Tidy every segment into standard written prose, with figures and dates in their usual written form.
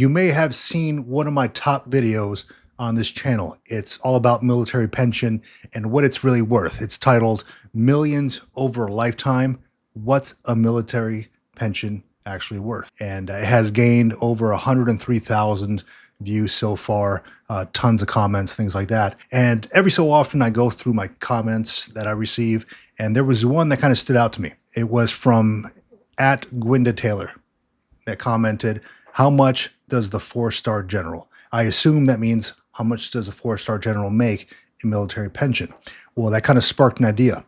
You may have seen one of my top videos on this channel. It's all about military pension and what it's really worth. It's titled Millions Over a Lifetime. What's a military pension actually worth? And it has gained over 103,000 views so far, tons of comments, things like that. And every so often I go through my comments that I receive, and there was one that kind of stood out to me. It was from @Gwynda_Taylor that commented, "How much does the 4-star general?" I assume that means how much does a 4-star general make in military pension? Well, that kind of sparked an idea.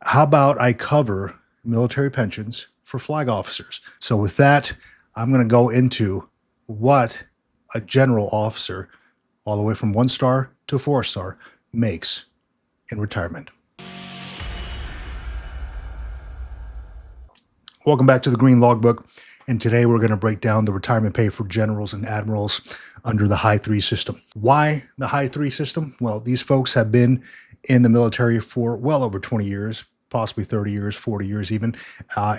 How about I cover military pensions for flag officers? So with that, I'm going to go into what a general officer, all the way from 1-star to 4-star, makes in retirement. Welcome back to the Green Logbook. And today we're going to break down the retirement pay for generals and admirals under the High 3 system. Why the High 3 system? Well, these folks have been in the military for well over 20 years, possibly 30 years, 40 years even,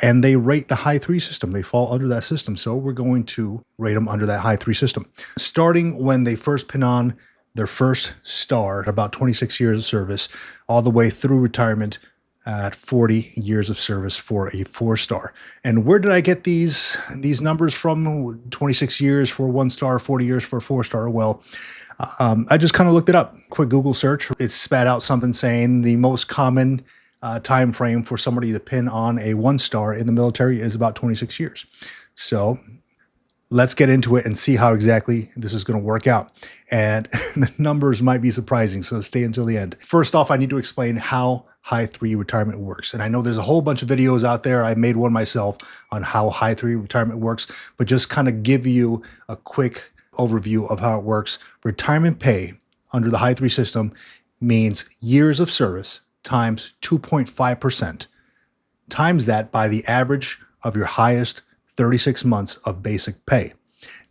and they rate the High 3 system. They fall under that system, so we're going to rate them under that High 3 system. Starting when they first pin on their first star, about 26 years of service, all the way through retirement at 40 years of service for a 4-star. And where did I get these numbers from? 26 years for 1-star, 40 years for a 4-star. Well, I just kind of looked it up. Quick Google search. It spat out something saying the most common time frame for somebody to pin on a 1-star in the military is about 26 years. So let's get into it and see how exactly this is going to work out. And the numbers might be surprising, so stay until the end. First off, I need to explain how High 3 retirement works. And I know there's a whole bunch of videos out there. I made one myself on how High 3 retirement works, but just kind of give you a quick overview of how it works. Retirement pay under the High 3 system means years of service times 2.5%, times that by the average of your highest 36 months of basic pay.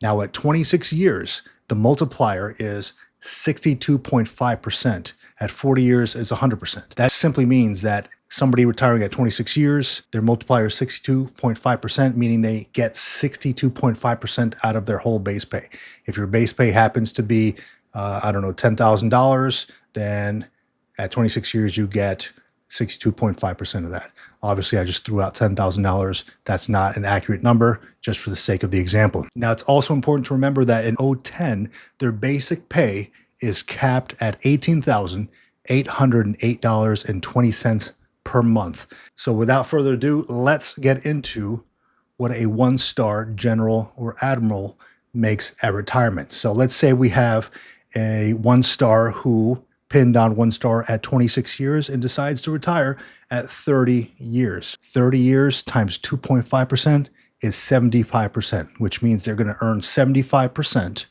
Now at 26 years, the multiplier is 62.5%. At 40 years is 100%. That simply means that somebody retiring at 26 years, their multiplier is 62.5%, meaning they get 62.5% out of their whole base pay. If your base pay happens to be, I don't know, $10,000, then at 26 years, you get 62.5% of that. Obviously, I just threw out $10,000. That's not an accurate number, just for the sake of the example. Now, it's also important to remember that in 2010, their basic pay is capped at $18,808.20 per month. So without further ado, let's get into what a 1-star general or admiral makes at retirement. So let's say we have a 1-star who pinned on 1-star at 26 years and decides to retire at 30 years. 30 years times 2.5% is 75%, which means they're going to earn 75%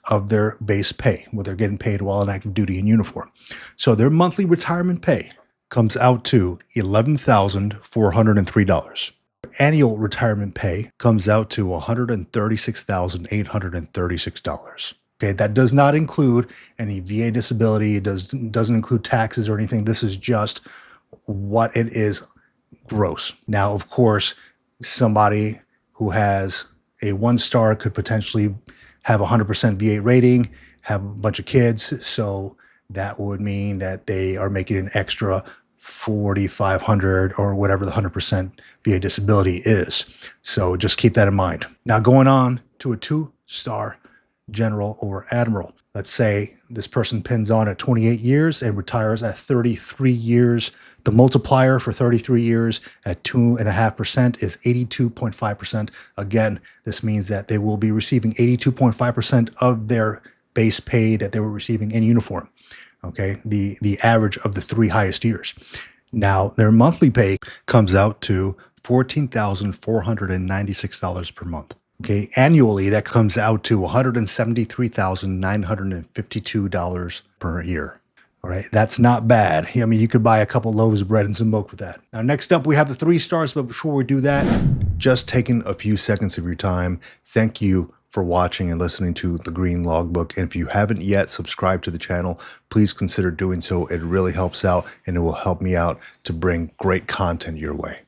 of their base pay, what they're getting paid while in active duty in uniform. So their monthly retirement pay comes out to $11,403. Annual retirement pay comes out to $136,836. Okay, that does not include any VA disability. It doesn't include taxes or anything. This is just what it is gross. Now, of course, somebody who has a 1-star could potentially have 100% VA rating, have a bunch of kids. So that would mean that they are making an extra $4,500 or whatever the 100% VA disability is. So just keep that in mind. Now going on to a 2-star general or admiral. Let's say this person pins on at 28 years and retires at 33 years. The multiplier for 33 years at 2.5% is 82.5%. Again, this means that they will be receiving 82.5% of their base pay that they were receiving in uniform. Okay, the average of the 3 highest years. Now, their monthly pay comes out to $14,496 per month. Okay, annually, that comes out to $173,952 per year. All right, that's not bad. I mean, you could buy a couple loaves of bread and some milk with that. Now, next up, we have the 3-stars. But before we do that, just taking a few seconds of your time, thank you for watching and listening to the Green Logbook. And if you haven't yet subscribed to the channel, please consider doing so. It really helps out, and it will help me out to bring great content your way.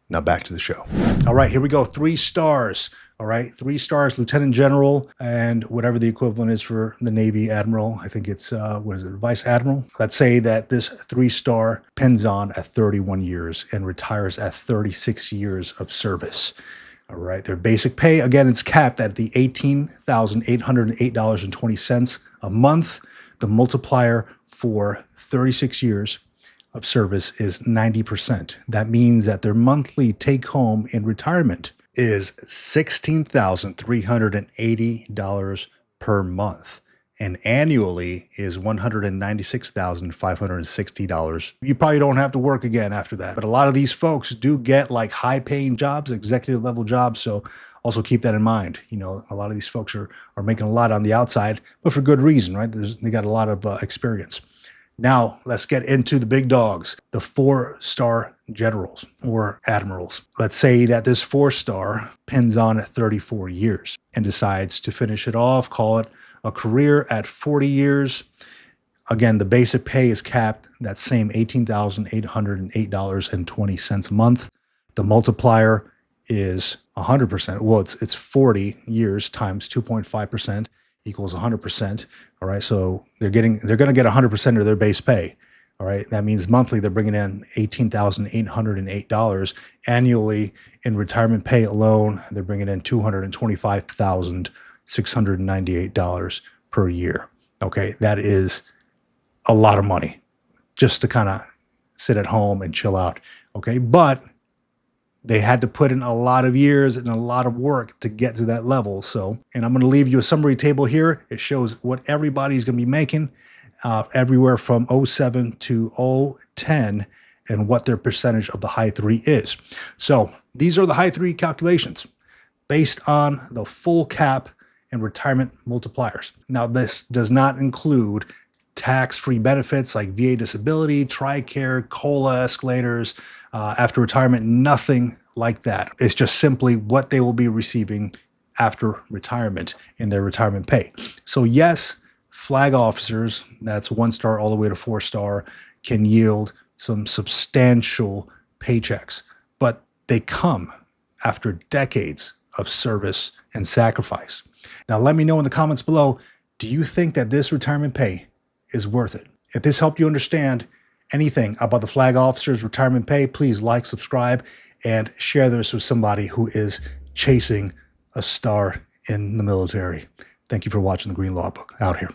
Now back to the show. All right, here we go. 3 stars. All right, 3 stars, lieutenant general, and whatever the equivalent is for the Navy admiral. I think it's, what is it, vice admiral? Let's say that this 3-star pins on at 31 years and retires at 36 years of service. All right, their basic pay, again, it's capped at the $18,808.20 a month. The multiplier for 36 years of service is 90%. That means that their monthly take home in retirement is $16,380 per month, and annually is $196,560. You probably don't have to work again after that. But a lot of these folks do get like high paying jobs, executive level jobs. So also keep that in mind. You know, a lot of these folks are making a lot on the outside, but for good reason, right? They got a lot of experience. Now, let's get into the big dogs, the 4-star generals or admirals. Let's say that this 4-star pins on at 34 years and decides to finish it off, call it a career at 40 years. Again, the basic pay is capped, that same $18,808.20 a month. The multiplier is 100%. Well, it's 40 years times 2.5% equals 100%. All right, so they're going to get 100% of their base pay. All right, that means monthly they're bringing in $18,808. Annually, in retirement pay alone, they're bringing in $225,698 per year. Okay, that is a lot of money just to kind of sit at home and chill out. Okay, but they had to put in a lot of years and a lot of work to get to that level. So, and I'm going to leave you a summary table here. It shows what everybody's going to be making everywhere from 07 to 010 and what their percentage of the high 3 is. So these are the high 3 calculations based on the full cap and retirement multipliers. Now, this does not include tax-free benefits like VA disability, TRICARE, COLA escalators, after retirement, nothing like that. It's just simply what they will be receiving after retirement in their retirement pay. So yes, flag officers, that's 1-star all the way to 4-star, can yield some substantial paychecks, but they come after decades of service and sacrifice. Now, let me know in the comments below, do you think that this retirement pay is worth it? If this helped you understand anything about the flag officer's retirement pay, please like, subscribe, and share this with somebody who is chasing a star in the military. Thank you for watching the Green Law Book. Out here.